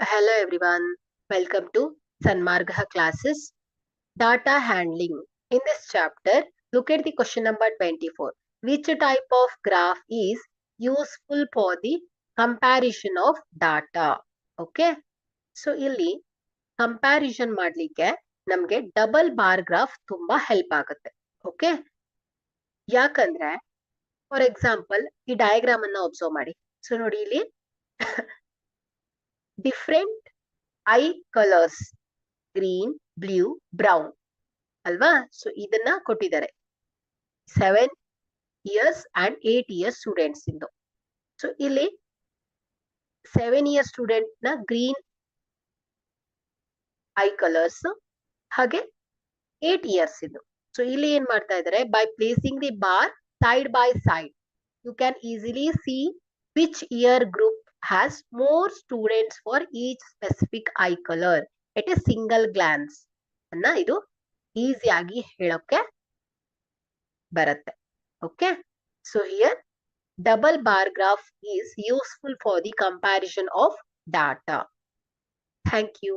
Hello everyone, welcome to Sanmargha classes. Data handling. In this chapter, look at the question number 24. Which type of graph is useful for the comparison of data? Okay, so ಇಲ್ಲಿ comparison ಮಾಡಲಿಕ್ಕೆ ನಮಗೆ double bar graph ತುಂಬಾ help ಆಗುತ್ತೆ. Okay, ಯಾಕಂದ್ರೆ for example ಈ diagram ಅನ್ನ observe ಮಾಡಿ. So ನೋಡಿ ಇಲ್ಲಿ different eye colours green, blue, brown ಅಲ್ವಾ. ಸೊ ಇದನ್ನ ಕೊಟ್ಟಿದ್ದಾರೆ 7 years and 8 years ಸ್ಟೂಡೆಂಟ್ಸ್ ಇಂದು. ಸೊ ಇಲ್ಲಿ 7 year ಸ್ಟೂಡೆಂಟ್ ನ ಗ್ರೀನ್ ಐ ಕಲರ್ಸ್, ಹಾಗೆ 8 years ಇದು. ಸೊ ಇಲ್ಲಿ ಏನ್ ಮಾಡ್ತಾ ಇದ್ದಾರೆ, by placing the bar side by side you can easily C which year group has more students for each specific I colour at a single glance ಅನ್ನ ಇದು ಈಸಿಯಾಗಿ ಹೇಳೋಕೆ ಬರುತ್ತೆ. Okay, so here double bar graph is useful for the comparison of data. Thank you.